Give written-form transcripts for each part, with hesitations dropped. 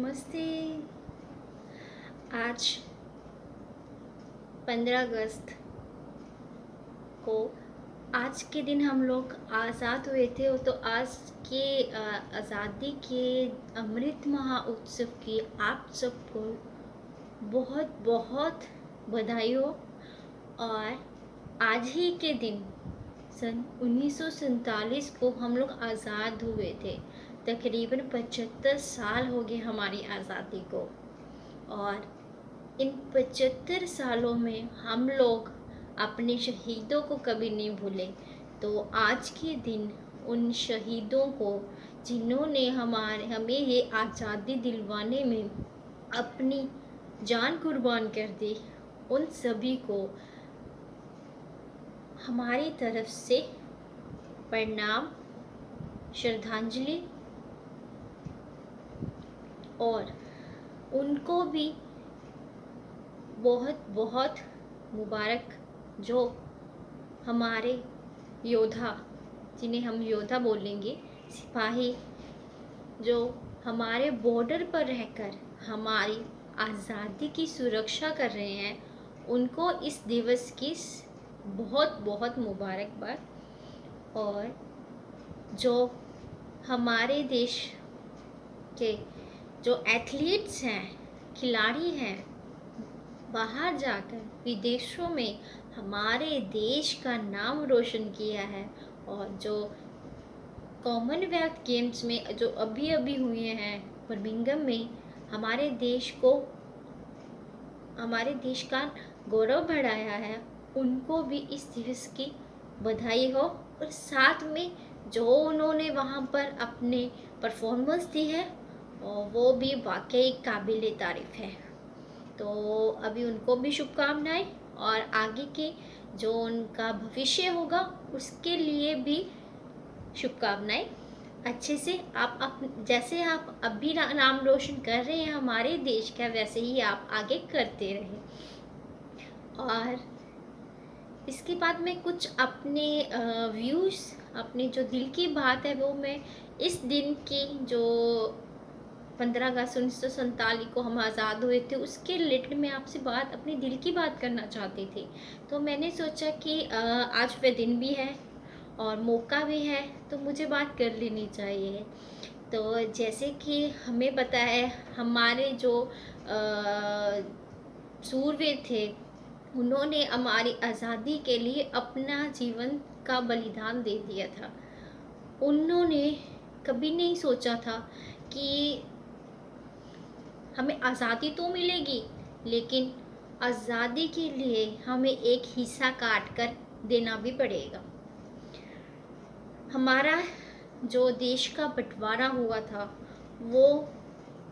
नमस्ते। आज 15 अगस्त को आज के दिन हम लोग आज़ाद हुए थे। तो आज के आज़ादी के अमृत महोत्सव की आप सबको बहुत बहुत बधाई हो। और आज ही के दिन सन 1947 को हम लोग आज़ाद हुए थे। तकरीबन 75 साल हो गए हमारी आज़ादी को। और इन 75 सालों में हम लोग अपने शहीदों को कभी नहीं भूले। तो आज के दिन उन शहीदों को जिन्होंने हमें ये आज़ादी दिलवाने में अपनी जान कुर्बान कर दी, उन सभी को हमारी तरफ से प्रणाम, श्रद्धांजलि। और उनको भी बहुत बहुत मुबारक, जो हमारे योद्धा, जिन्हें हम योद्धा बोलेंगे, सिपाही, जो हमारे बॉर्डर पर रहकर हमारी आज़ादी की सुरक्षा कर रहे हैं, उनको इस दिवस की बहुत बहुत मुबारकबाद। और जो हमारे देश के जो एथलीट्स हैं, खिलाड़ी हैं, बाहर जाकर विदेशों में हमारे देश का नाम रोशन किया है, और जो कॉमनवेल्थ गेम्स में जो अभी अभी हुए हैं बर्मिंघम में, हमारे देश का गौरव बढ़ाया है, उनको भी इस दिवस की बधाई हो। और साथ में जो उन्होंने वहाँ पर अपने परफॉर्मेंस दी है, और वो भी वाकई काबिल तारीफ़ है। तो अभी उनको भी शुभकामनाएं, और आगे के जो उनका भविष्य होगा उसके लिए भी शुभकामनाएं। अच्छे से आप जैसे आप अभी नाम रोशन कर रहे हैं हमारे देश का, वैसे ही आप आगे करते रहें। और इसके बाद में कुछ अपने व्यूज़, अपने जो दिल की बात है, वो मैं इस दिन की जो 15 अगस्त 1947 को हम आज़ाद हुए थे, उसके रिलेटेड मैं आपसे अपने दिल की बात करना चाहती थी। तो मैंने सोचा कि आज वह दिन भी है और मौका भी है, तो मुझे बात कर लेनी चाहिए। तो जैसे कि हमें पता है, हमारे जो सूरवीर थे, उन्होंने हमारी आज़ादी के लिए अपना जीवन का बलिदान दे दिया था। उन्होंने कभी नहीं सोचा था कि हमें आज़ादी तो मिलेगी, लेकिन आज़ादी के लिए हमें एक हिस्सा काट कर देना भी पड़ेगा। हमारा जो देश का बंटवारा हुआ था, वो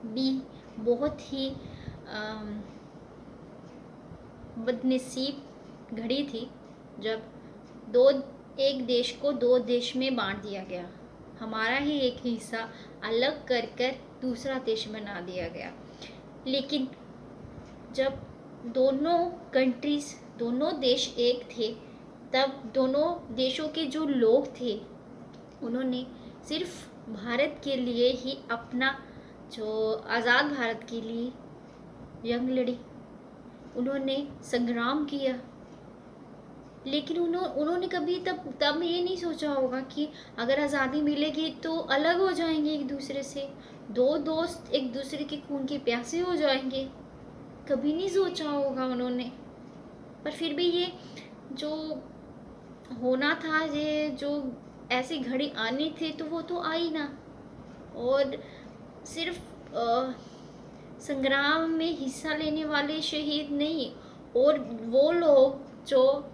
भी बहुत ही बदनसीब घड़ी थी, जब एक देश को दो देश में बांट दिया गया। हमारा ही एक हिस्सा अलग कर दूसरा देश बना दिया गया। लेकिन जब दोनों देश एक थे, तब दोनों देशों के जो लोग थे, उन्होंने सिर्फ भारत के लिए ही अपना जो आज़ाद भारत के लिए जंग लड़ी, उन्होंने संग्राम किया। लेकिन उन्होंने कभी तब ये नहीं सोचा होगा कि अगर आज़ादी मिलेगी तो अलग हो जाएंगे एक दूसरे से, दो दोस्त एक दूसरे के खून के प्यासे हो जाएंगे। कभी नहीं सोचा होगा उन्होंने। पर फिर भी ये जो होना था, ये जो ऐसी घड़ी आनी थी, तो वो तो आई ना। और सिर्फ संग्राम में हिस्सा लेने वाले शहीद नहीं, और वो लोग जो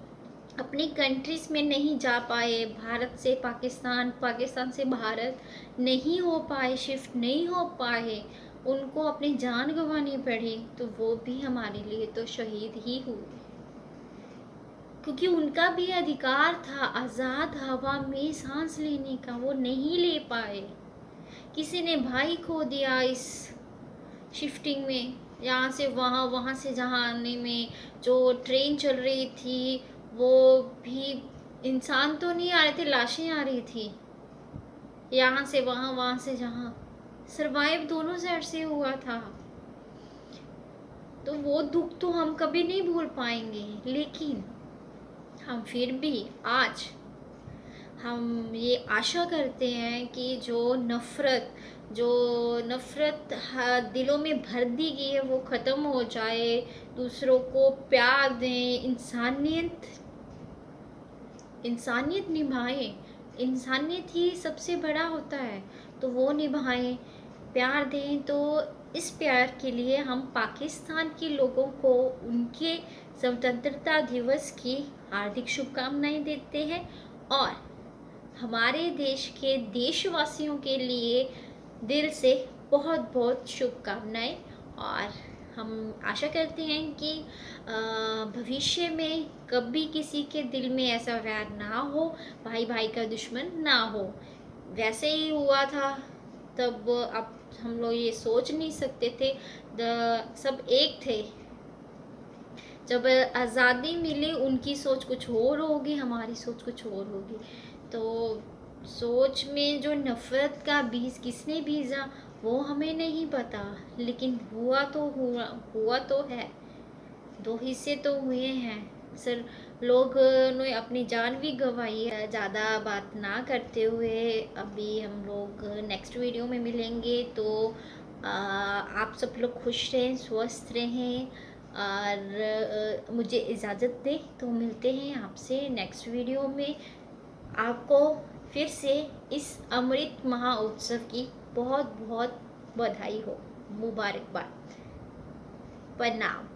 अपनी कंट्रीज में नहीं जा पाए, भारत से पाकिस्तान, पाकिस्तान से भारत नहीं हो पाए, शिफ्ट नहीं हो पाए, उनको अपनी जान गंवानी पड़ी, तो वो भी हमारे लिए तो शहीद ही हुए, क्योंकि उनका भी अधिकार था आज़ाद हवा में सांस लेने का, वो नहीं ले पाए। किसी ने भाई खो दिया इस शिफ्टिंग में, यहाँ से वहाँ, वहाँ से जहाँ आने में। जो ट्रेन चल रही थी, वो भी इंसान तो नहीं आ रहे थे, लाशें आ रही थी, यहाँ से वहाँ, वहाँ से जहाँ। सरवाइव दोनों साइड से हुआ था। तो वो दुख तो हम कभी नहीं भूल पाएंगे, लेकिन हम फिर भी आज हम ये आशा करते हैं कि जो नफ़रत दिलों में भर दी गई है वो ख़त्म हो जाए, दूसरों को प्यार दें, इंसानियत निभाएं। इंसानियत ही सबसे बड़ा होता है, तो वो निभाएं, प्यार दें। तो इस प्यार के लिए हम पाकिस्तान के लोगों को उनके स्वतंत्रता दिवस की हार्दिक शुभकामनाएं देते हैं, और हमारे देश के देशवासियों के लिए दिल से बहुत बहुत शुभकामनाएं। और हम आशा करते हैं कि भविष्य में कभी किसी के दिल में ऐसा वैर ना हो, भाई भाई का दुश्मन ना हो। वैसे ही हुआ था तब, अब हम लोग ये सोच नहीं सकते थे। सब एक थे। जब आज़ादी मिली उनकी सोच कुछ और होगी, हमारी सोच कुछ और होगी। तो सोच में जो नफ़रत का बीज किसने बीजा वो हमें नहीं पता, लेकिन हुआ तो है। दो हिस्से तो हुए हैं सर। लोग ने अपनी जान भी गंवाई है। ज़्यादा बात ना करते हुए अभी हम लोग नेक्स्ट वीडियो में मिलेंगे। तो आप सब लोग खुश रहें, स्वस्थ रहें, और मुझे इजाज़त दें। तो मिलते हैं आपसे नेक्स्ट वीडियो में। आपको फिर से इस अमृत महोत्सव की बहुत बहुत बधाई हो, मुबारकबाद। प्रणाम।